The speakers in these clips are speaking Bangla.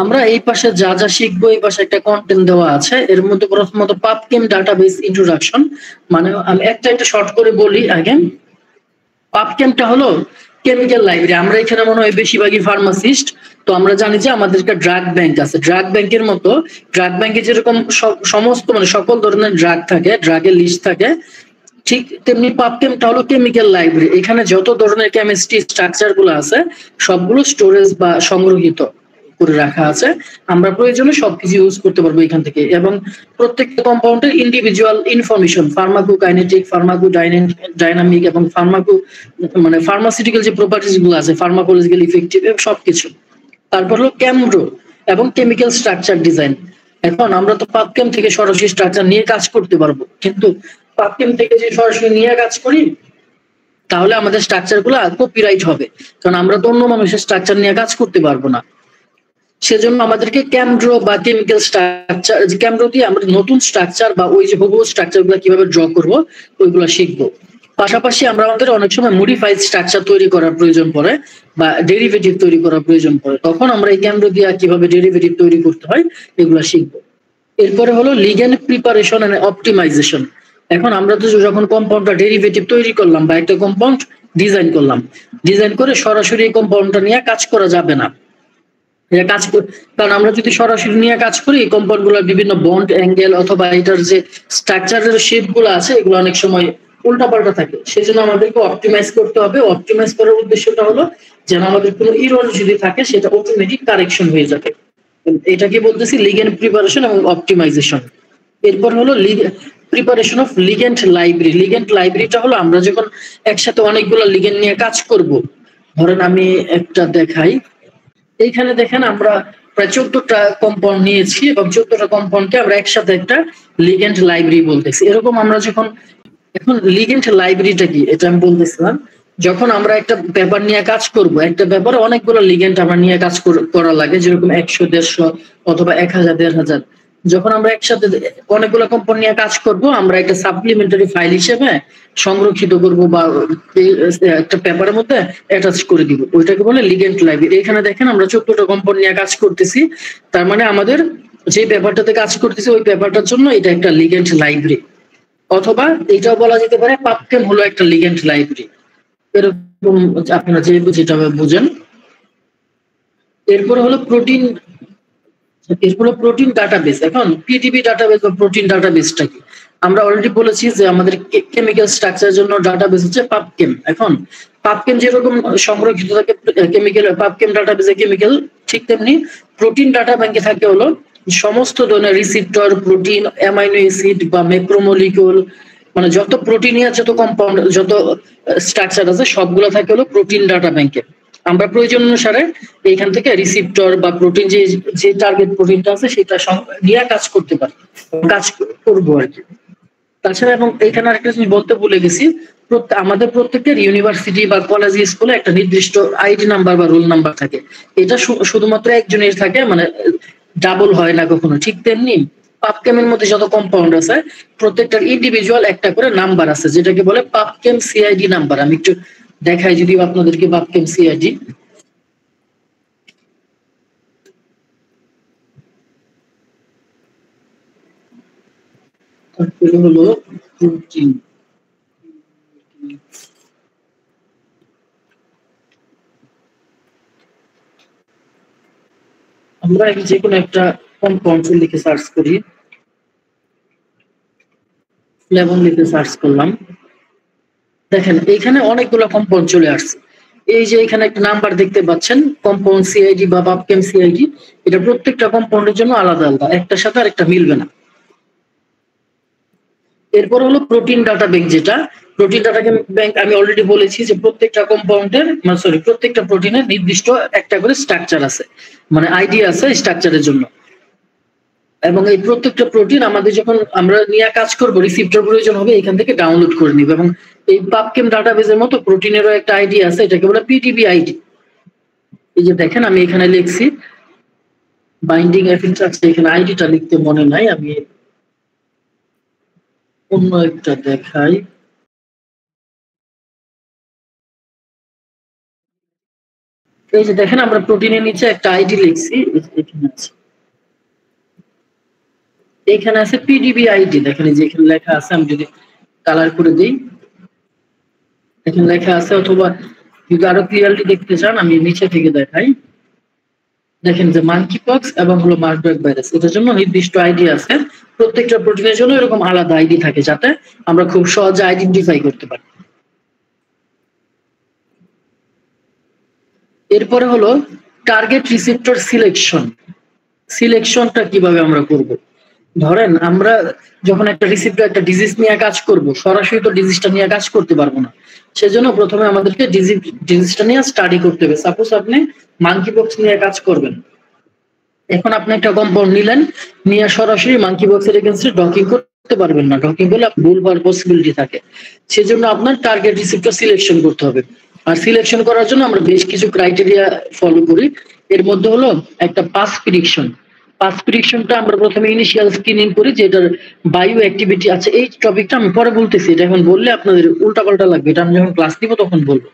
আমরা এই পাশে যা যা শিখবো এই পাশে একটা কন্টেন্ট দেওয়া আছে। এর মধ্যে প্রথমত পাবকেম ডাটাবেস ইন্ট্রোডাকশন, মানে আমি একটা শর্ট করে বলি আগে। পাবকেমটা হলো কেমিক্যাল লাইব্রেরি। আমরা এখানে মনে হয় বেশিরভাগই ফার্মাসিস্ট, তো আমরা জানি যে আমাদের একটা ড্রাগ ব্যাংক আছে। ড্রাগ ব্যাংকের মতো ড্রাগ ব্যাংকে যেরকম সমস্ত মানে সকল ধরনের ড্রাগ থাকে, ড্রাগের লিস্ট থাকে, ঠিক তেমনি পাবকেমটা হলো কেমিক্যাল লাইব্রেরি। এখানে যত ধরনের কেমিস্ট্রি স্ট্রাকচার গুলো আছে সবগুলো স্টোরেজ বা সংগ্রহিত করে রাখা আছে। আমরা প্রয়োজনে সবকিছু ইউজ করতে পারবো এখান থেকে। এবং প্রত্যেকটা কম্পাউন্ডের ইন্ডিভিজুয়াল ইনফরমেশন, ফার্মাকোকাইনেটিক, ফার্মাকোডাইনামিক এবং মানে ফার্মাসিউটিক্যাল যে প্রপার্টিজ গুলো আছে, ফার্মাকোলজিক্যাল ইফেক্টিভ সবকিছু। তারপর হলো ক্যামব্রো এবং কেমিক্যাল স্ট্রাকচার ডিজাইন। এখন আমরা তো পাবকেম থেকে সরাসরি স্ট্রাকচার নিয়ে কাজ করতে পারবো, কিন্তু পাবকেম থেকে যে সরাসরি নিয়ে কাজ করি তাহলে আমাদের স্ট্রাকচার গুলো কপিরাইট হবে, কারণ আমরা তো অন্য মানুষের স্ট্রাকচার নিয়ে কাজ করতে পারবো না। সেজন্য আমাদেরকে ক্যামড্রো বা কেমিক্যাল স্ট্রাকচার, ক্যামড্রো দিয়ে আমরা নতুন স্ট্রাকচার বা ওই যে হুবহু স্ট্রাকচার গুলো কিভাবে ড্র করবো ওইগুলো শিখবো। পাশাপাশি আমরা আমাদের অনেক সময় মডিফাইড স্ট্রাকচার তৈরি করার প্রয়োজন পড়ে বা ডেরিভেটিভ তৈরি করার প্রয়োজন পড়ে, তখন আমরা এই ক্যামড্রো দিয়ে কিভাবে ডেরিভেটিভ তৈরি করতে হয় এগুলো শিখবো। এরপরে হলো লিগ্যান্ড প্রিপারেশন এন্ড অপটিমাইজেশন। এখন আমরা তো যখন কম্পাউন্ডটা ডেরিভেটিভ তৈরি করলাম বা একটা কম্পাউন্ড ডিজাইন করলাম, ডিজাইন করে সরাসরি এই কম্পাউন্ডটা নিয়ে কাজ করা যাবে না। কারণ আমরা যদি সরাসরি নিয়ে কাজ করি এই কম্পাউন্ড গুলোর বিভিন্ন বন্ড অ্যাঙ্গেল অথবা এটার যে স্ট্রাকচারের শেপ গুলো আছে এগুলো অনেক সময় উল্টাপাল্টা থাকে। সেজন্য আমাদেরকে অপটিমাইজ করতে হবে। অপটিমাইজ করার উদ্দেশ্যটা হলো যেন আমাদের কোনো ইরর যদি থাকে সেটা অটোমেটিক কারেকশন হয়ে যাবে। এটাকে বলতেছি লিগ্যান্ড প্রিপারেশন এবং অপটিমাইজেশন। এরপর হলো preparation of ligand library. Ligand লাইব্রেরিটা হলো আমরা যখন একসাথে অনেকগুলো লিগ্যান্ড নিয়ে কাজ করব, ধরেন আমি একটা দেখাই। এইখানে দেখেন আমরা প্রায় 14টা কম্পাউন্ড নিয়েছি এবং 14টা কম্পাউন্ডকে আমরা একসাথে একটা লিগ্যান্ড লাইব্রেরি বলতেছি। এরকম আমরা যখন এখন লিগ্যান্ড লাইব্রেরিটা কি এটা আমি বলতেছিলাম, যখন আমরা একটা পেপার নিয়ে কাজ করব, একটা পেপারে অনেকগুলো লিগ্যান্ড আমরা নিয়ে কাজ করা লাগে, যেরকম 100, 150 অথবা 1000, 1500। যখন আমরা একসাথে অনেকগুলো কোম্পানি নিয়ে কাজ করব, আমরা একটা সাপ্লিমেন্টারি ফাইল হিসেবে সংরক্ষিত করব বা একটা পেপারের মধ্যে অ্যাটাচ করে দিব, ওইটাকে বলে লিগ্যান্ড লাইব্রেরি। এখানে দেখেন আমরা 14টা কোম্পানি নিয়ে কাজ করতেছি, তার মানে আমাদের যে পেপারটাতে কাজ করতেছি ওই পেপারটার জন্য এটা একটা লিগ্যান্ড লাইব্রেরি। অথবা এটাও বলা যেতে পারে পাবকেম হলো একটা লিগ্যান্ড লাইব্রেরি, এরকম আপনারা যেটা বুঝেন। এরপরে হলো প্রোটিন ডাটাবেস। এখন পিডিবি ডাটাবেস বা প্রোটিন ডাটাবেসটা কি? আমরা অলরেডি বলেছি যে আমাদের কেমিক্যাল স্ট্রাকচারের জন্য ডাটাবেস হচ্ছে পাবকেম। এখন পাবকেম যেরকম সংরক্ষিত থাকে কেমিক্যাল পাবকেম ডাটাবেসে কেমিক্যাল, ঠিক তেমনি প্রোটিন ডাটা ব্যাংকে থাকে হলো সমস্ত ধরনের রিসিপ্টর, প্রোটিন, অ্যামাইনো অ্যাসিড বা ম্যাক্রোমলিকিউল, মানে যত প্রোটিনিয়া যত কম্পাউন্ড যত স্ট্রাকচার আছে সবগুলো থাকে হলো প্রোটিন ডাটা ব্যাংকে। আমরা প্রয়োজন অনুসারে এইখান থেকে রিসিপ্টর বা প্রোটিন যে টার্গেট প্রোটিনটা আছে সেটা নিয়ে কাজ করতে পারি, কাজ করবো আর কি। তাছাড়া এবং এখানে আরেকটা জিনিস বলতে ভুলে গেছি, আমাদের প্রত্যেকের ইউনিভার্সিটি বা কলেজ স্কুলে একটা নির্দিষ্ট আইডি নাম্বার বা রোল নাম্বার থাকে। এটা শুধুমাত্র একজনের থাকে, মানে ডাবল হয় না কখনো। ঠিক তেমনি পাবকেমের মধ্যে যত কম্পাউন্ড আছে প্রত্যেকটার ইন্ডিভিজুয়াল একটা করে নাম্বার আছে, যেটাকে বলে পাবকেম সিআইডি নাম্বার। আমি একটু দেখাই যদি আপনাদেরকে পাবকেম সিআইডি। হলো প্রোটিন, আমরা যে কোনো একটা কম্পাউন্ড লিখে সার্চ করি, ফ্লেভন লিখে সার্চ করলাম, দেখেন এইখানে অনেকগুলো কম্পাউন্ড চলে আসছে। এই যে এখানে একটা নাম্বার দেখতে পাচ্ছেন কম্পাউন্ড সিআইডি বা পাবকেম সিআইডি, এটা প্রত্যেকটা কম্পাউন্ডের জন্য আলাদা আলাদা, একটার সাথে আরেকটা মিলবে না। এরপর হলো প্রোটিন ডাটা ব্যাংক। যেটা প্রোটিন ডাটা ব্যাংক আমি অলরেডি বলেছি যে প্রত্যেকটা কম্পাউন্ডের প্রত্যেকটা প্রোটিনের নির্দিষ্ট একটা করে স্ট্রাকচার আছে, মানে আইডি আছে স্ট্রাকচারের জন্য। এবং এই প্রত্যেকটা প্রোটিন আমাদের যখন আমরা নিয়ে কাজ করবো রিসিপ্টর প্রয়োজন হবে এখান থেকে ডাউনলোড করে নিব। এবং এই পাবকেম ডাটাবেসের মতো প্রোটিনেরও একটা আইডি আছে, এটাকে বলে পিডিবি আইডি। এই যে দেখেন আমি এখানে লিখছি বাইন্ডিং এফেক্ট আছে, এখানে আইডিটা লিখতে মনে নাই, আমি অন্য একটা দেখাই। এই যে দেখেন আমরা প্রোটিনের নিচে একটা আইডি লিখছি, এখানে আছে, এখানে আছে পিডিবি আইডি। দেখেন এই যে এখানে লেখা আছে, আমি যদি কালার করে দিই এখানে লেখা আছে, অথবা যদি আরো ক্লিয়ারলি দেখতে চান আমি নিচে থেকে দেখাই। দেখেন যে মাঙ্কি পক্স এবং হলো মার্বার্গ ভাইরাস, এটার জন্য নির্দিষ্ট আইডি আছে। প্রত্যেকটা প্রোটিনের জন্য এরকম আলাদা আইডি থাকে, যাতে আমরা খুব সহজে আইডেন্টিফাই করতে পারি। এরপরে হলো টার্গেট রিসেপ্টর সিলেকশন। সিলেকশনটা কিভাবে আমরা করব? ধরেন আমরা যখন একটা রিসেপ্টর একটা ডিজিজ নিয়ে কাজ করব, সরাসরি তো ডিজিজটা নিয়ে কাজ করতে পারবো না। সেজন্য প্রথমে আমাদেরকে ডিজিজটা নিয়ে স্টাডি করতে হবে। সাপোজ আপনি মাঙ্কি পক্স নিয়ে কাজ করবেন, এখন আপনি একটা কম্পাউন্ড নিলেন, নিয়ে সরাসরি মাঙ্কি পক্সের এগেইনস্টে ডকিং করতে পারবেন না, ডকিং করলে ভুল হওয়ার পসিবিলিটি থাকে। সেজন্য আপনার টার্গেট রিসেপ্টর সিলেকশন করতে হবে। আর সিলেকশন করার জন্য আমরা বেশ কিছু ক্রাইটেরিয়া ফলো করি। এর মধ্যে হলো একটা পাস প্রেডিকশন। পাস প্রেডিকশনটা আমরা প্রথমে ইনিশিয়াল স্ক্রিনিং করি, যে এটার বায়ো অ্যাক্টিভিটি আছে। এই টপিকটা আমি পরে বলতেছি, এটা এখন বললে আপনাদের উল্টাপাল্টা লাগবে, এটা আমি যখন ক্লাস নিব তখন বলবো।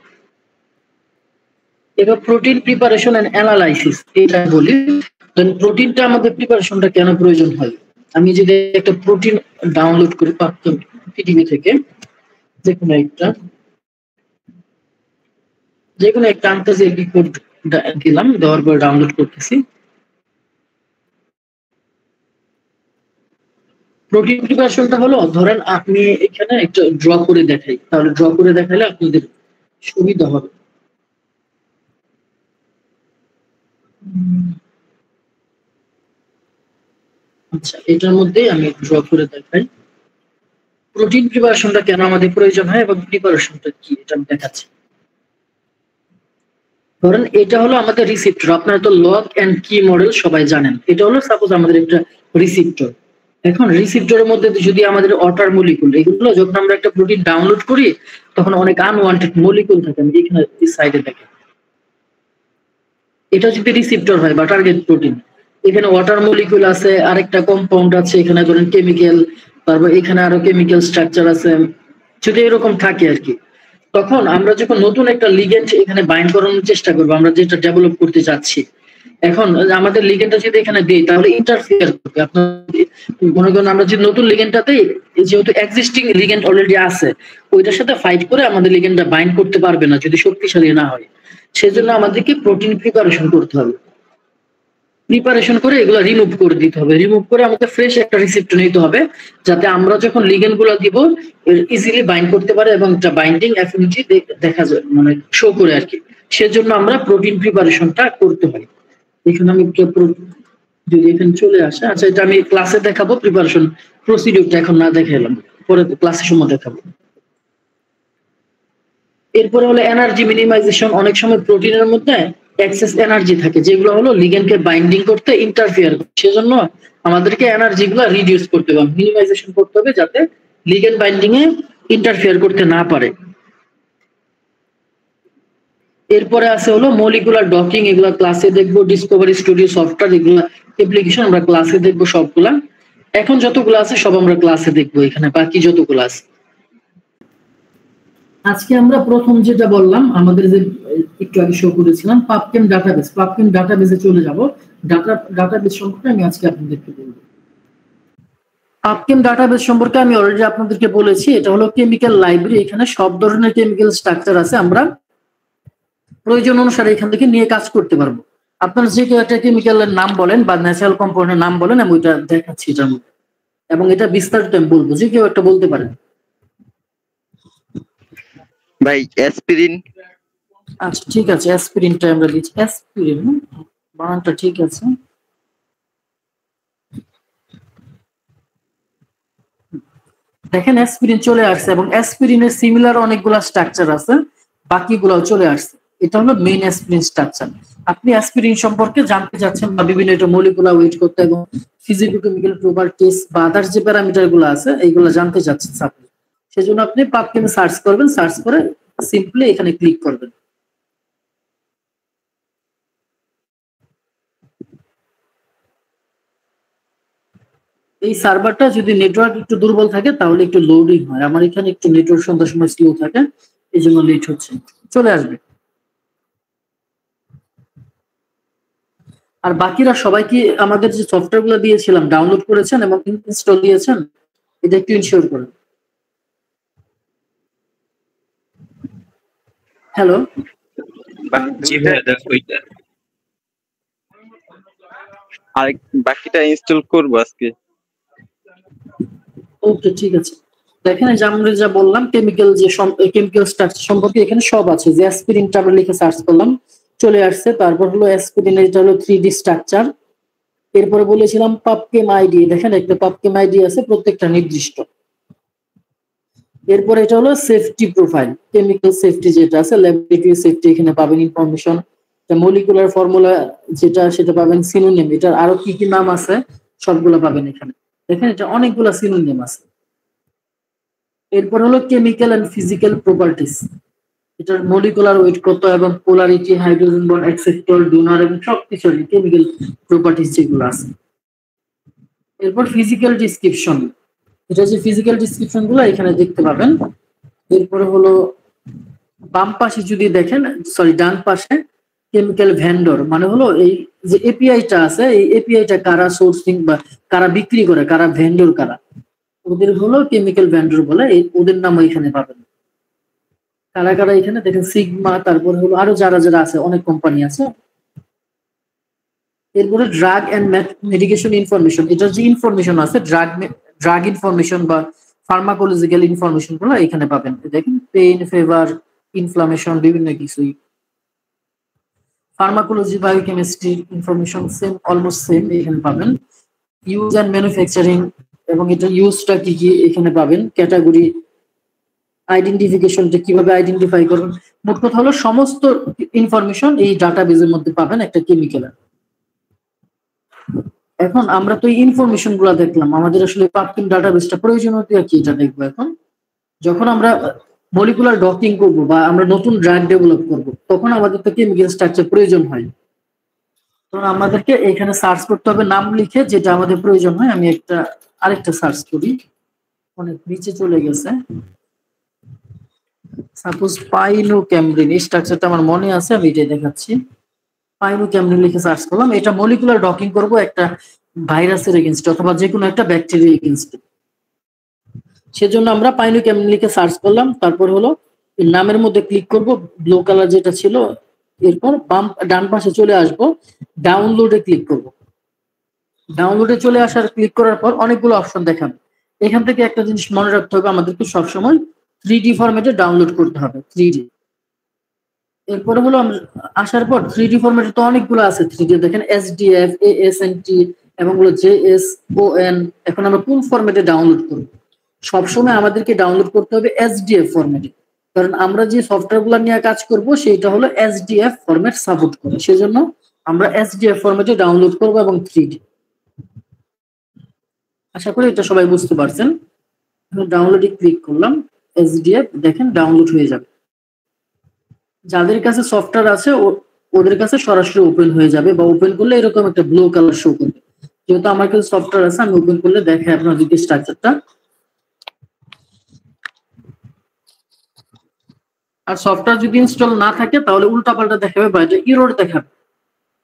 এবার প্রোটিন প্রিপারেশন এন্ড অ্যানালাইসিস, এটা বলি। প্রোটিনটা আমাদের প্রিপারেশনটা কেন প্রয়োজন হয়? আমি যদি একটা প্রোটিন ডাউনলোড করি পিটিভি থেকে, যেকোনো একটা আন্দাজে রিপোর্ট দিলাম, দেওয়ার পর ডাউনলোড করতেছি। প্রোটিন প্রিপারেশনটা হলো, ধরেন আপনি এখানে একটা ড্র করে দেখাই, তাহলে ড্র করে দেখালে আপনাদের সুবিধা হবে। আচ্ছা, এটার মধ্যে আমি ড্র করে দেখাই প্রোটিন প্রিপারেশনটা কেন আমাদের প্রয়োজন হয় এবং প্রিপারেশনটা কি, এটা আমি দেখাচ্ছি। ধরেন এটা হলো আমাদের রিসিপ্টর, আপনারা তো লগ এন্ড কি মডেল সবাই জানেন। এটা হলো সাপোজ আমাদের একটা রিসিপ্টর। এখন রিসিপ্টরের মধ্যে যদি আমাদের ওয়াটার মলিকুল, এগুলো যখন আমরা একটা প্রোটিন ডাউনলোড করি তখন অনেক আনওয়ান্টেড মলিকুল থাকে। আমি এখানে এই সাইডে দেখেন, এটা যদি রিসিপ্টর হয় বা টার্গেট প্রোটিন, এখানে ওয়াটার মলিকুল আছে, আরেকটা কম্পাউন্ড আছে, এখানে ধরেন কেমিক্যাল, তারপর এখানে আরো কেমিক্যাল স্ট্রাকচার আছে, যদি এরকম থাকে আর কি। তখন আমরা যখন নতুন একটা লিগেন্ড এখানে বাইন্ড করানোর চেষ্টা করবো, আমরা যেটা ডেভেলপ করতে চাচ্ছি, এখন আমাদের লিগেন্ডটা যদি এখানে দিই তাহলে ইন্টারফেয়ার করবে। আপনার মনে করেন আমরা যদি নতুন লিগেন্ডটাতে, যেহেতু এক্সিস্টিং লিগেন্ড অলরেডি আছে, ওইটার সাথে ফাইট করে আমাদের লিগেন্ডটা বাইন্ড করতে পারবে না যদি শক্তিশালী না হয়। সেজন্য আমাদেরকে প্রোটিন প্রিপারেশন করতে হবে। প্রিপারেশন করে এগুলো রিমুভ করে দিতে হবে। রিমুভ করে আমাকে ফ্রেশ একটা রিসিপ্টর নিতে হবে, যাতে আমরা যখন লিগেন্ড গুলো দিব ইজিলি বাইন্ড করতে পারে এবং একটা বাইন্ডিং অ্যাফিনিটি দেখা যায়, মানে শো করে আর কি। সেজন্য আমরা প্রোটিন প্রিপারেশনটা করতে হয়। এখানে আমি যদি এখানে চলে আসে, আচ্ছা এটা আমি ক্লাসে দেখাবো, প্রিপারেশন প্রসিডিউরটা এখন না দেখালাম, পরে ক্লাসের সময় দেখাবো। এরপরে হলো এনার্জি মিনিমাইজেশন। অনেক সময় প্রোটিনের মধ্যে এক্সেস এনার্জি থাকে, যেগুলো হলো লিগেন্ডকে বাইন্ডিং করতে ইন্টারফিয়ার করে। সেজন্য আমাদেরকে এনার্জি গুলো রিডিউস করতে হবে, মিনিমাইজেশন করতে হবে, যাতে লিগেন্ড বাইন্ডিং এ ইন্টারফিয়ার করতে না পারে। এরপরে আছে হলো মলিকুলার ডকিং, এগুলা ক্লাসে দেখবো। ডিসকভারি স্টুডিও সফটওয়্যার, এগুলা অ্যাপ্লিকেশন আমরা ক্লাসে দেখবো সবগুলা। এখন যতগুলো আছে সব আমরা ক্লাসে দেখবো, এখানে বাকি যতগুলো আছে। আজকে আমরা প্রথম যেটা বললাম, আমাদের যে একটু আগে শো করেছিলাম পাবকেম ডাটাবেস, পাবকেম ডাটাবেসে চলে যাব। ডাটাবেস সম্পর্কে আমি আজকে আপনাদেরকে বলবো। পাবকেম ডাটাবেস সম্পর্কে আমি অলরেডি আপনাদেরকে বলেছি, এটা হলো কেমিক্যাল লাইব্রেরি। এখানে সব ধরনের কেমিক্যাল স্ট্রাকচার আছে, আমরা প্রয়োজন অনুসারে এখান থেকে নিয়ে কাজ করতে পারবো। আপনারা যে কেউ একটা কেমিক্যালের নাম বলেন বা ন্যাচারাল কম্পাউন্ডের নাম বলেন, আমি ওইটা দেখাচ্ছি এটার মধ্যে, এবং এটা বিস্তারিত আমি বলবো, যে কেউ একটা বলতে পারেন। ভাই অ্যাসপিরিন। আচ্ছা ঠিক আছে, অ্যাসপিরিনটা আমরা দিচ্ছি। অ্যাসপিরিন বানানটা ঠিক আছে। দেখেন অ্যাসপিরিন চলে আসছে, এবং অ্যাসপিরিনের সিমিলার অনেকগুলা স্ট্রাকচার আছে, বাকিগুলো চলে আসছে। এটা হলো মেইন অ্যাসপিরিন স্ট্রাকচার। আপনি অ্যাসপিরিন সম্পর্কে জানতে চাচ্ছেন বা বিভিন্ন এটা মলিকুলার ওয়েট করতে এবং ফিজিকো-কেমিক্যাল প্রপার্টিজ বা আদার্স যে প্যারামিটার গুলো আছে এইগুলো জানতে চাচ্ছেন আপনি, সেজন্য আপনি পাবকেমে সার্চ করবেন, সার্চ করে সিম্পলি এখানে ক্লিক করবেন। এই সার্ভারটা যদি নেটওয়ার্ক একটু দুর্বল থাকে তাহলে একটু লোডিং হয়। আমার এখানে একটু নেটওয়ার্ক সন্ধ্যার সময় স্লো থাকে, এই জন্য লেট হচ্ছে। চলে আসবে। আর বাকিরা সবাই কি আমাদের যে সফটওয়্যার গুলো দিয়েছিলাম ডাউনলোড করেছেন এবং ইনস্টল দিয়েছেন? এটা একটু ইনশিওর করেন। হ্যালো, জি ভাইয়া দেখো এটা। আর বাকিটা ইনস্টল করবো আজকে। ওকে ঠিক আছে। দেখেন এই যে আমরা যা বললাম কেমিক্যাল স্ট্রাকচার সম্পর্কে এখানে সব আছে। যে অ্যাসপিরিন ট্যাবলেট লিখে সার্চ করলাম, চলে আসছে। তারপর হলো অ্যাসপিরিন, এটা হলো 3D স্ট্রাকচার। এরপরে বলেছিলাম পাবকেম আইডি, দেখেন একটা পাবকেম আইডি আছে প্রত্যেকটা নির্দিষ্ট। এরপর এটা হলো সেফটি প্রোফাইল, কেমিক্যাল সেফটি যেটা আছে, ল্যাবরেটরি সেফটি এখানে পাবেন ইনফরমেশন। মলিকুলার ফর্মুলা যেটা সেটা পাবেন, সিনোনিম, এটার আরো কি কি নাম আছে সবগুলো পাবেন এখানে। দেখেন এটা অনেকগুলো সিনোনিম আছে। এরপর হলো কেমিক্যাল এন্ড ফিজিক্যাল প্রপার্টিস, এটার মলিকুলার ওয়েট কত এবং polarity, hydrogen bond, acceptor, donor এবং সবকিছু কেমিক্যাল প্রপার্টিস যেগুলো আছে। এরপর ফিজিক্যাল ডিসক্রিপশন, এটা যে ফিজিক্যাল ডিসক্রিপশন গুলো এখানে দেখতে পাবেন। এরপরে হলো বাম পাশে যদি দেখেন, সরি ডান পাশে কেমিক্যাল ভেন্ডর, মানে হলো এই যে এপিআইটা আছে, এই এপিআইটা কারা সোর্সিং বা কারা বিক্রি করে, কারা ভেন্ডর কারা, ওদের হলো কেমিক্যাল ভেন্ডর বলে, ওদের নাম এখানে পাবেন। কারা কারা এখানে দেখেন, সিগমা, তারপর হলো আরো যারা যারা আছে, অনেক কোম্পানি আছে। এরপরে ড্রাগ এন্ড মেডিকেশন ইনফরমেশন, এটার যে ইনফরমেশন আছে ড্রাগ ইনফরমেশন বা ফার্মাকোলজিক্যাল ইনফরমেশন গুলো এখানে পাবেন। দেখেন পেইন, ফেভার, ইনফ্লামেশন, বিভিন্ন কিছুই। Pharmacology, biochemistry information same, almost same এখানে পাবেন। ইউজ এন্ড ম্যানুফ্যাকচারিং এবং এটা ইউজটা কি কি এখানে পাবেন। ক্যাটাগরি, আইডেন্টিফিকেশনটা কিভাবে আইডেন্টিফাই করবেন। মোট কথা হলো সমস্ত ইনফরমেশন এই ডাটাবেজের মধ্যে পাবেন একটা কেমিক্যালের। এখন আমরা তো এই ইনফরমেশন গুলা দেখলাম, আমাদের আসলে পাবকেম ডাটাবেসটা প্রয়োজনীয়তা কি এটা দেখবো এখন। যখন আমরা মলিকুলার ডকিং করব বা আমরা নতুন ড্রাগ ডেভেলপ করব, তখন আমাদের তো কেমিক্যাল স্ট্রাকচার প্রয়োজন হয়। তখন আমাদেরকে এখানে সার্চ করতে হবে নাম লিখে, যেটা আমাদের প্রয়োজন হয়। আমি আরেকটা সার্চ করি, অনেক নিচে চলে গেছে। সাপোজ পাইনোক্যামরিন, এই স্ট্রাকচারটা আমার মনে আছে, আমি এটাই দেখাচ্ছি। পাইনোক্যামরিন লিখে সার্চ করলাম, এটা মলিকুলার ডকিং করব একটা ভাইরাসের এগেইনস্ট অথবা যে কোনো একটা ব্যাকটেরিয়া এগেইনস্ট। সেজন্য আমরা পাইনোক্যামরিন লিখে সার্চ করলাম, তারপর হলো নামের মধ্যে ক্লিক করব, ব্লু কালার যেটা ছিল। এরপর ডান পাশে চলে আসব, ডাউনলোডে ক্লিক করব। ডাউনলোডে চলে আসার ক্লিক করার পর অনেকগুলো অপশন দেখাবে। এখান থেকে একটা জিনিস মনে রাখতে হবে, আমাদেরকে সবসময় 3D ফরম্যাটে ডাউনলোড করতে হবে, 3D। এরপরে হলো আসার পর 3D ফরম্যাটে তো অনেকগুলো আছে 3D, দেখেন SDF, ASNT এবং হলো JSON। এখন আমরা কোন ফরম্যাটে ডাউনলোড করব? সবসময় আমাদেরকে ডাউনলোড করতে হবে SDF ফরম্যাটে, কারণ আমরা যে সফটওয়্যারগুলো নিয়ে কাজ করব সেটা হলো SDF ফরম্যাট সাপোর্ট করে। সেজন্য আমরা SDF ফরম্যাটে ডাউনলোড করব এবং 3D। আশা করি এটা সবাই বুঝতে পারছেন। ডাউনলোডে ক্লিক করলাম, SDF দেখেন ডাউনলোড হয়ে যাবে। যাদের কাছে সফটওয়্যার আছে ওদের কাছে সরাসরি ওপেন হয়ে যাবে, বা ওপেন করলে এরকম একটা ব্লু কালার শো করবে। যেহেতু আমার কাছে সফটওয়্যার আছে, আমি ওপেন করলে দেখাই আপনাদেরকে স্ট্রাকচারটা। আর সফটওয়্যার যদি ইনস্টল না থাকে তাহলে উল্টাপাল্টা দেখাবে বা এটা এরর দেখাবে।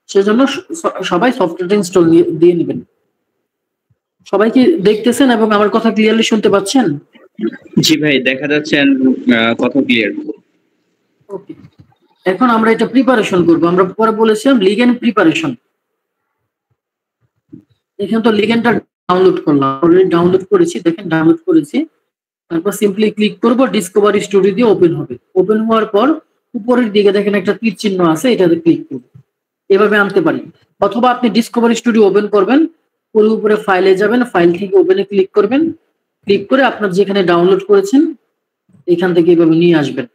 সেজন্য সবাই সফটওয়্যারটা ইনস্টল দিয়ে নেবেন। সবাই কি দেখতেছেন এবং আমার কথা ক্লিয়ারলি শুনতে পাচ্ছেন? জি ভাই দেখা যাচ্ছে, কথা ক্লিয়ার। ওকে, এখন আমরা এটা প্রিপারেশন করব। আমরা পরে বলেছিলাম লিগ্যান্ড প্রিপারেশন। এখানে তো লিগ্যান্ডটা ডাউনলোড করলাম, অলরেডি ডাউনলোড করেছি, দেখেন ডাউনলোড করেছি। তারপর সিম্পলি ক্লিক করব, ডিসকভারি স্টুডিও দিয়ে ওপেন হবে। ওপেন হওয়ার পর উপরের দিকে দেখেন একটা তীর চিহ্ন আছে, এটাতে ক্লিক করব। এভাবে আনতে পারি, অথবা আপনি ডিসকভারি স্টুডিও ওপেন করবেন, ওর উপরে ফাইলে যাবেন, ফাইল থেকে ওপেনে ক্লিক করবেন, ক্লিক করে আপনার যেখানে ডাউনলোড করেছেন এখান থেকে এভাবে নিয়ে আসবেন।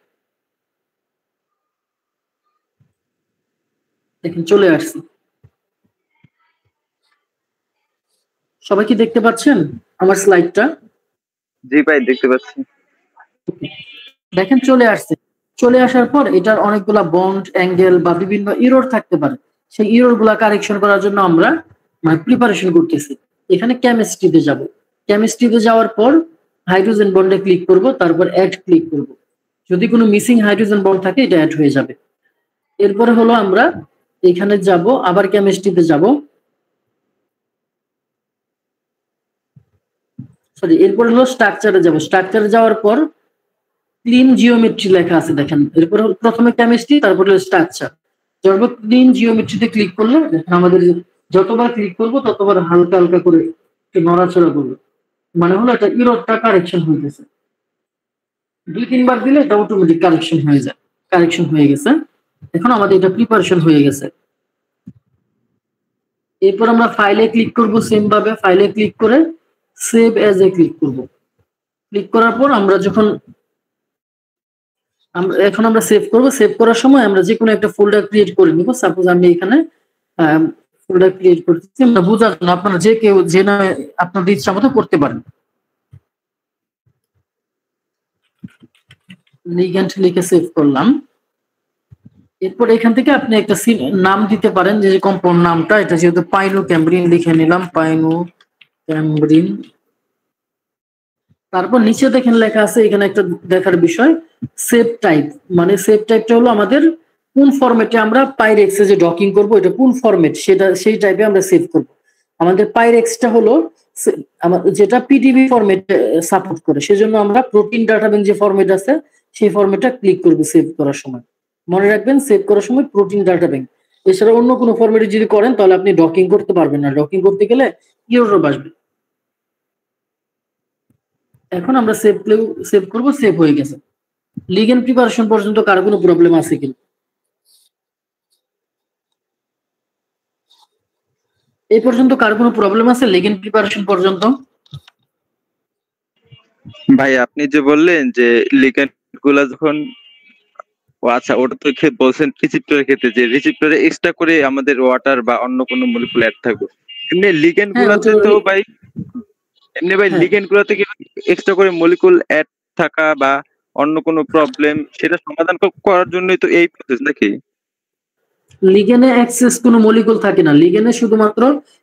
দেখেন চলে আসছে। সবাই কি দেখতে পাচ্ছেন আমার স্লাইডটা? জি ভাই দেখতে পাচ্ছি। দেখেন চলে আসছে। চলে আসার পর এটার অনেকগুলা বন্ড, অ্যাঙ্গেল বা বিভিন্ন ইরর থাকতে পারে। সেই ইরর গুলা কারেকশন করার জন্য আমরা প্রিপারেশন করতেছি। এখানে কেমিস্ট্রিতে যাব। কেমিস্ট্রিতে যাওয়ার পর হাইড্রোজেন বন্ডে ক্লিক করব, তারপর অ্যাড ক্লিক করব। যদি কোনো মিসিং হাইড্রোজেন বন্ড থাকে এটা অ্যাড হয়ে যাবে। এরপরে হলো আমরা এখানে যাব, আবার কেমিস্ট্রিতে যাব, সরি এরপর হলো স্ট্রাকচারে যাব। স্ট্রাকচারে যাওয়ার পর ক্লিন জিওমেট্রি লেখা আছে দেখেন, এরপর প্রথমে কেমিস্ট্রি, তারপর হলো স্ট্রাকচার। যখন ক্লিন জিওমেট্রিতে ক্লিক করলে আমাদের যতবার ক্লিক করব ততবার হালকা হালকা করে নড়াচড়া করবে, মানে হলো এটা ইররটা কারেকশন হয়ে গেছে। 2-3 বার দিলে এটা অটোমেটিক কারেকশন হয়ে যায়। কারেকশন হয়ে গেছে, এখন আমাদের এটা প্রিপারেশন হয়ে গেছে। এরপর আমরা ফাইলে ক্লিক করব, সেম ভাবে ফাইলে ক্লিক করে সেভ এজ এ ক্লিক করব। ক্লিক করার পর আমরা যখন এখন আমরা সেভ করব, সেভ করার সময় আমরা যে কোনো একটা ফোল্ডার ক্রিয়েট করে নিব। সাপোজ আমি এখানে ফোল্ডার ক্রিয়েট করতেছি, আমরা বোঝার জন্য, আপনারা যে কেউ যে নামে আপনাদের ইচ্ছা মতো করতে পারেন। লিগ্যান্ড লিখে সেভ করলাম। এরপর এখান থেকে আপনি একটা নাম দিতে পারেন, যে কম্পাউন্ড নামটা, এটা যেহেতু পাইনো ক্যাম্ব্রিন লিখে নিলাম, পাইনো ক্যাম্ব্রিন। তারপর নিচে দেখেন লেখা আছে, এখানে একটা দেখার বিষয়, সেভ টাইপ। মানে সেভ টাইপটা হলো আমাদের কোন ফরম্যাটে আমরা পাইরেক্সে যে ডকিং করব, এটা কোন ফরম্যাট, সেটা সেই টাইপে আমরা সেভ করব। আমাদের পাইরেক্সটা হলো যেটা পিডিবি ফরম্যাটে সাপোর্ট করে, সেজন্য আমরা প্রোটিন ডাটা ব্যাংক যে ফরম্যাট আছে সেই ফরম্যাটটা ক্লিক করব সেভ করার সময়। মনে রাখবেন সেভ করার সময় প্রোটিন ডাটা ব্যাংক। এছাড়া অন্য কোনো ফরম্যাটে যদি করেন তাহলে আপনি ডকিং করতে পারবেন না, ডকিং করতে গেলে ইরর আসবে। এখন আমরা সেভ করব, সেভ হয়ে গেছে। লিগ্যান্ড প্রিপারেশন পর্যন্ত কার কোনো প্রবলেম আছে কিনা? এই পর্যন্ত কার কোনো প্রবলেম আছে লিগ্যান্ড প্রিপারেশন পর্যন্ত? ভাই আপনি যে বললেন যে লিগ্যান্ড গুলা যখন, ও আচ্ছা ওটা তো বলছেন রিসিপ্টরের ক্ষেত্রে, যে রিসিপ্টরে এক্সট্রা করে আমাদের ওয়াটার বা অন্য কোনো মলিকুল অ্যাড থাকবে। এমনি লিগ্যান্ড গুলাতে তো ভাই, এমনি ভাই লিগ্যান্ড গুলাতে কি এক্সট্রা করে মলিকুল অ্যাড থাকা বা অন্য কোনো প্রবলেম, সেটা সমাধান করার জন্যই তো এই প্রসেস নাকি? লিগ্যান্ডে অ্যাক্সেস কোনো মলিকুল থাকে না, লিগ্যান্ডে শুধুমাত্র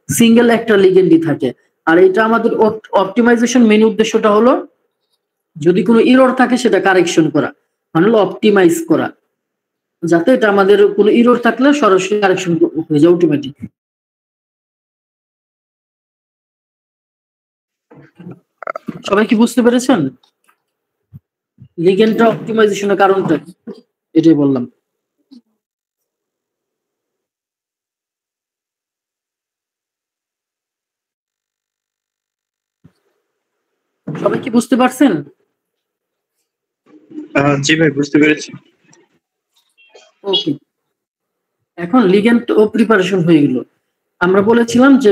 সিঙ্গেল একটা লিগ্যান্ডই থাকে। আর এটা আমাদের অপটিমাইজেশন মেন উদ্দেশ্যটা হলো যদি কোনো ইরর থাকে সেটা কারেকশন করা, মানে হলো অপটিমাইজ করা, যাতে এটা আমাদের কোনো ইরর থাকলে সরাসরি কারেকশন হয়ে যায় অটোমেটিক। সবাই কি বুঝতে পেরেছেন লিগ্যান্ডটা অপটিমাইজেশনের কারণটা? এটাই বললাম। সবাই কি বুঝতে পারছেন? জি ভাই বুঝতে পেরেছি। ওকে, এখন লিগ্যান্ড ও প্রিপারেশন হয়ে গেল। আমরা বলেছিলাম যে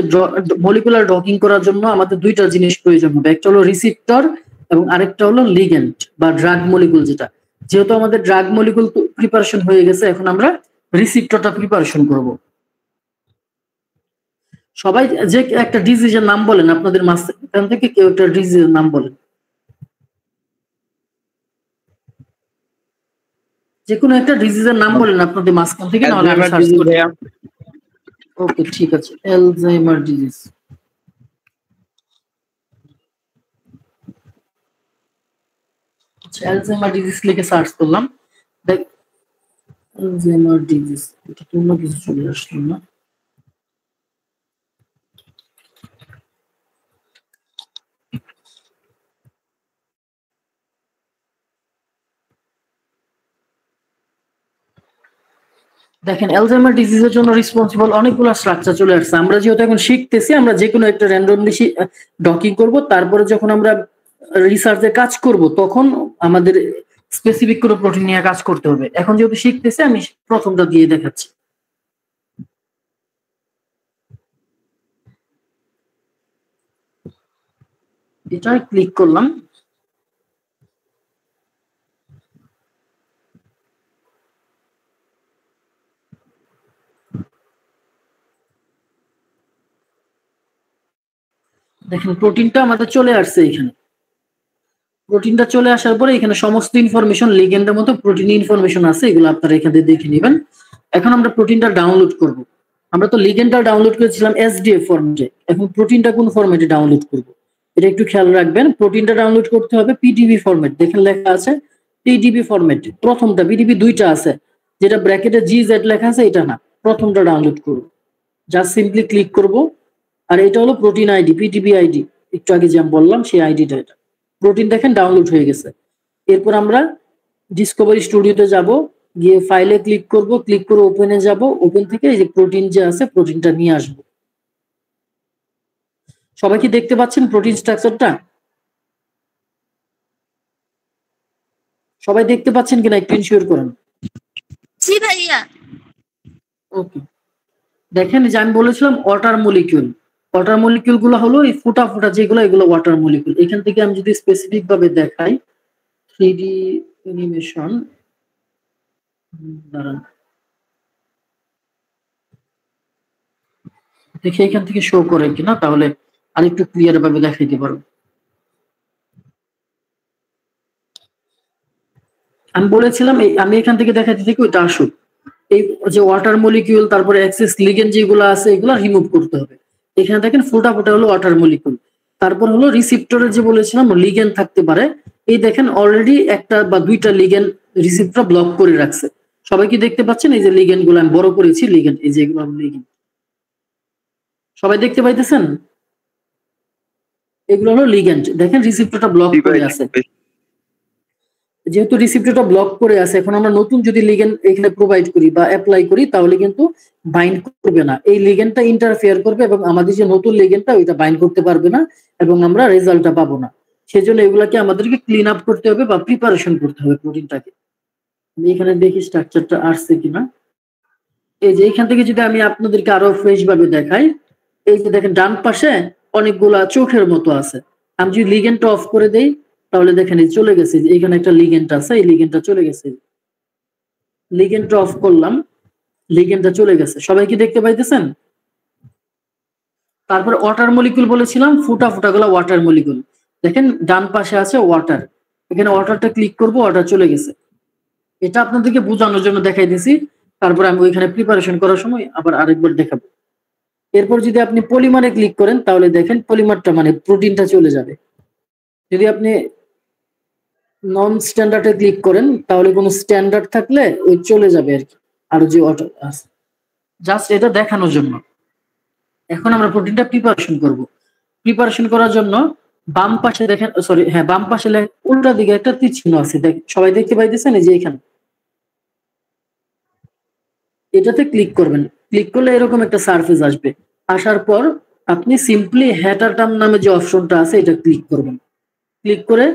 মলিকুলার ডকিং করার জন্য আমাদের দুইটা জিনিস প্রয়োজন হবে, একটা হলো রিসিপ্টর এবং আরেকটা হলো লিগ্যান্ড বা ড্রাগ মলিকুল। যেহেতু আমাদের ড্রাগ মলিকুল প্রিপারেশন হয়ে গেছে, এখন আমরা রিসিপ্টরটা প্রিপারেশন করব। সবাই যে একটা ডিজিজের নাম বলেন, আপনাদের মাঝখান থেকে কেউ একটা ডিজিজের নাম বলেন, যে কোনো একটা ডিজিজের নাম বলেন আপনাদের মাঝখান থেকে, নাহলে আমি সার্চ করি। ওকে ঠিক আছে, অ্যালজাইমার ডিজিজ। আচ্ছা, অ্যালজাইমার ডিজিজ লিখে সার্চ করলাম, দেখ অ্যালজাইমার ডিজিজ, এটা তো অন্য কিছু চলে আসলো না। দেখেন অ্যালজাইমার ডিজিজের জন্য রেসপন্সিবল অনেকগুলো স্ট্রাকচার চলে আসছে। আমরা যেহেতু এখন শিখতেছি, আমরা যে কোনো একটা র্যান্ডমলি ডকিং করব, তারপরে যখন আমরা রিসার্চে কাজ করব তখন আমাদের স্পেসিফিক কোনো প্রোটিন নিয়ে কাজ করতে হবে। এখন যেহেতু শিখতেছি, আমি প্রথমটা দিয়ে দেখাচ্ছি। এটা ক্লিক করলাম, দেখেন প্রোটিনটা আমাদের চলে আসছে। এখানে প্রোটিনটা চলে আসার পরে এখানে সমস্ত ইনফরমেশন লিগ্যান্ডের মতো প্রোটিন ইনফরমেশন আছে, এগুলো আপনারা এখানে দেখে নেবেন। এখন আমরা প্রোটিনটা ডাউনলোড করব। আমরা তো লিগ্যান্ডটা ডাউনলোড করেছিলাম এসডিএফ ফরম্যাটে, এখন প্রোটিনটা কোন ফরম্যাটে ডাউনলোড করব এটা একটু খেয়াল রাখবেন। প্রোটিনটা ডাউনলোড করতে হবে পিডিবি ফরম্যাট, দেখেন লেখা আছে পিডিবি ফরম্যাট। প্রথমটা পিডিবি দুইটা আছে, যেটা ব্র্যাকেটে জিজেড লেখা আছে এটা না, প্রথমটা ডাউনলোড করব, জাস্ট সিম্পলি ক্লিক করব। আর এটা হলো প্রোটিন আইডি, পিটিবি আইডি, একটু আগে যে আমি বললাম সেই আইডিটা। এটা প্রোটিন দেখেন ডাউনলোড হয়ে গেছে। এরপর আমরা ডিসকভারি স্টুডিওতে যাব, গিয়ে ফাইলে ক্লিক করব, ক্লিক করে ওপেনে যাব, ওপেন থেকে এই যে প্রোটিন যে আছে প্রোটিনটা নিয়ে আসব। সবাই কি দেখতে পাচ্ছেন প্রোটিন স্ট্রাকচারটা? সবাই দেখতে পাচ্ছেন কিনা একটু ইনশিওর করেন। জি ভাইয়া। ওকে, দেখেন যে আমি বলেছিলাম ওয়াটার মলিকিউল। ওয়াটার মলিকিউল গুলো হলো এই ফুটা ফুটা যেগুলো, এগুলো ওয়াটার মলিকিউল। এখান থেকে আমি যদি স্পেসিফিক ভাবে দেখাই 3D অ্যানিমেশন, দাঁড়ান দেখি এখান থেকে শো করে কিনা, তাহলে আরেকটু ক্লিয়ার ভাবে দেখাইতে পারবো। আমি বলেছিলাম আমি এখান থেকে দেখাইতে থাকি, ওইটা আসুক। এই যে ওয়াটার মলিকিউল, তারপরে অ্যাক্সেস লিগেন্ড যেগুলো আছে এগুলো রিমুভ করতে হবে। এখানে দেখেন ফোটা ফোটা হলো ওয়াটার মলিকিউল। তারপর হলো রিসিপ্টরের যে বলেছিলাম লিগেন্ড থাকতে পারে, এই দেখেন অলরেডি একটা বা দুইটা লিগেন্ড রিসিপ্টর ব্লক করে রাখছে। সবাই কি দেখতে পাচ্ছেন? এই যে লিগেন্ড গুলো আমি বড় করেছি, লিগেন্ড, এই যে এগুলো লিগেন্ড, সবাই দেখতে পাইতেছেন? এগুলো হলো লিগেন্ড, দেখেন রিসিপ্টরটা ব্লক করে আছে। যেহেতু রিসিপ্টরটা ব্লক করে আছে, এখন আমরা নতুন যদি লিগেন্ড এখানে প্রোভাইড করি বা অ্যাপ্লাই করি, তাহলে কিন্তু বাইন্ড করবে না। এই লিগেন্ডটা ইন্টারফেয়ার করবে এবং আমাদের যে নতুন লিগেন্ডটা ওইটা বাইন্ড করতে পারবে না এবং আমরা রেজাল্টটা পাবো না। সেজন্য এগুলাকে আমাদেরকে ক্লিন আপ করতে হবে বা প্রিপারেশন করতে হবে প্রোটিনটাকে। আমি এখানে দেখি স্ট্রাকচারটা আসছে কিনা। এই যে এখান থেকে যদি আমি আপনাদেরকে আরো ফ্রেশ ভাবে দেখাই, এই যে দেখেন ডান পাশে অনেকগুলা চোখের মতো আছে। আমি যদি লিগেন্ডটা অফ করে দেই, তাহলে দেখেন এই চলে গেছে, যে এখানে একটা লিগেন্ড আছে, এই লিগেন্ডটা চলে গেছে। লিগেন্ডটা অফ করলাম, লিগেন্ডটা চলে গেছে। সবাই কি দেখতে পাইতেছেন? তারপর ওয়াটার মলিকিউল বলেছিলাম, ফুটা ফুটা গুলা ওয়াটার মলিকিউল। দেখেন ডান পাশে আছে ওয়াটার, এখানে ওয়াটারটা ক্লিক করব, ওয়াটার চলে গেছে। এটা আপনাদেরকে বোঝানোর জন্য দেখাই দিছি। তারপর আমি ওইখানে প্রিপারেশন করার সময় আবার আরেকবার দেখাবো। এরপর যদি আপনি পলিমারে ক্লিক করেন, তাহলে দেখেন পলিমারটা মানে প্রোটিনটা চলে যাবে। যদি আপনি নন স্ট্যান্ডার্ডে ক্লিক করেন, তাহলে কোনো স্ট্যান্ডার্ড থাকলে ওই চলে যাবে আর কি, আর যে অটো আছে। জাস্ট এটা দেখানোর জন্য। এখন আমরা প্রোটিনটা প্রিপারেশন করব। প্রিপারেশন করার জন্য বাম পাশে দেখেন, সরি হ্যাঁ, বাম পাশে উল্টা দিকে একটা তীর চিহ্ন আছে, সবাই দেখতে পাইতেছেন? এই যে এখানে, এটাতে ক্লিক করবেন। ক্লিক করলে এরকম একটা সারফেস আসবে। আসার পর আপনি সিম্পলি হেটার টার্ম নামে যে অপশনটা আছে এটা ক্লিক করবেন। ক্লিক করে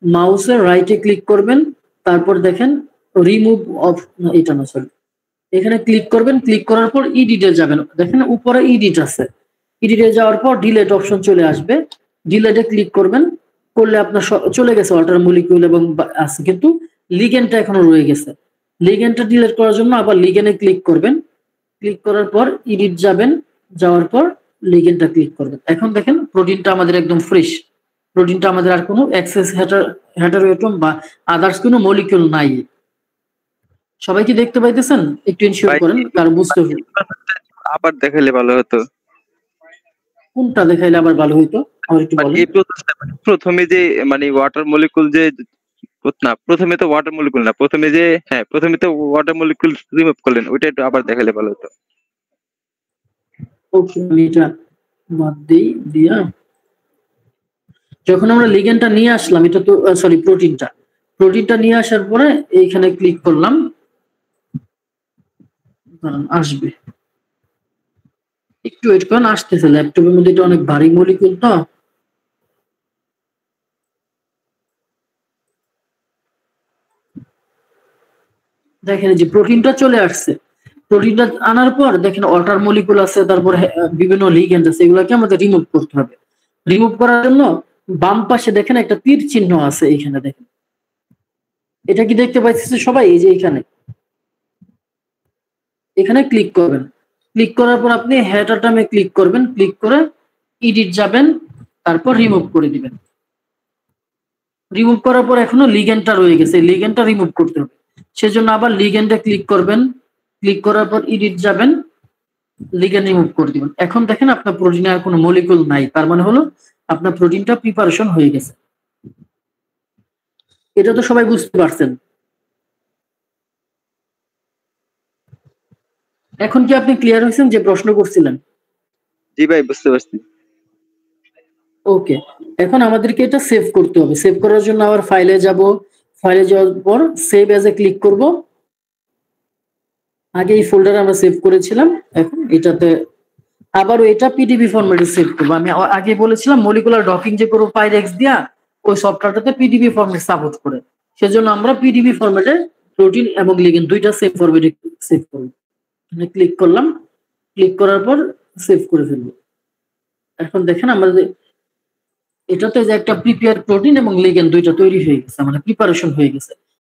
মাউসের রাইটে ক্লিক করবেন, তারপর দেখেন রিমুভ অফ, এটা না সরি, এখানে ক্লিক করবেন। ক্লিক করার পর ইডিটে যাবেন, দেখেন উপরে ইডিট আছে। ইডিটে যাওয়ার পর ডিলেট অপশন চলে আসবে, ডিলেটে ক্লিক করবেন। করলে আপনার চলে গেছে ওয়াটার মলিকিউল এবং আছে, কিন্তু লিগেন্ডটা এখনো রয়ে গেছে। লিগেন্ডটা ডিলিট করার জন্য আবার লিগেন্ডে ক্লিক করবেন। ক্লিক করার পর এডিট যাবেন, যাওয়ার পর লিগেন্ডটা ক্লিক করবেন। এখন দেখেন প্রোটিনটা আমাদের একদম ফ্রেশ। প্রোটিনটা আমাদের আর কোনো এক্সেস হেটারোএটম বা আদার্স কোনো মলিকিউল নাই। সবাই কি দেখতে পাইতেছেন? একটু ইনশিওর করেন, কারণ বুঝতে হবে। আবার দেখাইলে ভালো হতো। কোনটা দেখাইলে আবার ভালো হইতো আমার একটু বলেন। প্রথমে যে মানে ওয়াটার মলিকুল যে, না প্রথমে তো ওয়াটার মলিকুল না, প্রথমে যে, হ্যাঁ প্রথমে তো ওয়াটার মলিকুল রিমুভ করলেন, ওইটা একটু আবার দেখালে ভালো হতো। ওকে, আমি এটা বাদ দেই, দিয়া যখন আমরা লিগেন্ডটা নিয়ে আসলাম, এটা তো সরি প্রোটিনটা নিয়ে আসার পরে এইখানে ক্লিক করলাম, আসবে। একটু ওয়েট করেন, আসতেছে। ল্যাপটপের মধ্যে এটা অনেক ভারী মলিকুল তো। দেখেন যে প্রোটিনটা চলে আসছে। প্রোটিনটা আনার পর দেখেন ওয়াটার মলিকুল আছে, তারপর বিভিন্ন লিগেন্ড আছে, এগুলোকে আমাদের রিমুভ করতে হবে। রিমুভ করার জন্য বাম পাশে দেখেন একটা তীর চিহ্ন আছে, এইখানে দেখেন। এটা কি দেখতে পাইতেছে সবাই? এই যে এখানে ক্লিক করবেন। ক্লিক করার পর আপনি হেডার টার্মে ক্লিক করবেন। ক্লিক করে এডিট যাবেন, তারপর রিমুভ করে দিবেন। রিমুভ করার পর এখনো লিগেন্ডটা রয়ে গেছে, লিগেন্ডটা রিমুভ করতে হবে। সেজন্য আবার লিগেন্ডে ক্লিক করবেন। ক্লিক করার পর এডিট যাবেন, লিগেন্ড রিমুভ করে দিবেন। এখন দেখেন আপনার প্রোটিনে আর কোনো মলিকুল নাই, তার মানে হলো আপনার প্রোটিনটা প্রিপারেশন হয়ে গেছে। এটা তো সবাই বুঝতে পারছেন। এখন কি আপনি ক্লিয়ার হয়েছেন যে প্রশ্ন করছিলেন? জি ভাই, বুঝতে পারছি। ওকে, এখন আমাদেরকে এটা সেভ করতে হবে। সেভ করার জন্য আবার ফাইলে যাব, ফাইলে যাওয়ার পর সেভ অ্যাজ এ ক্লিক করব। আগে এই ফোল্ডারে আমরা সেভ করেছিলাম, এখন এটাতে আবারও এটা পিডিবি ফরম্যাটে সেভ করবো। আমি আগে বলেছিলাম মলিকুলার ডকিং যে করবো পাইরেক্স দিয়া, ওই সফটওয়্যারটাতে পিডিবি ফরম্যাট সাপোর্ট করে, সেজন্য আমরা পিডিবি ফরম্যাটে প্রোটিন এবং লিগেন্ড দুইটা সেভ ফরম্যাটে সেভ করব। ক্লিক করলাম, ক্লিক করার পর সেভ করে ফেলবো। এখন দেখেন আমাদের এটাতে যে একটা প্রিপেয়ার প্রোটিন এবং লিগেন্ড দুইটা তৈরি হয়ে গেছে, মানে প্রিপারেশন হয়ে গেছে।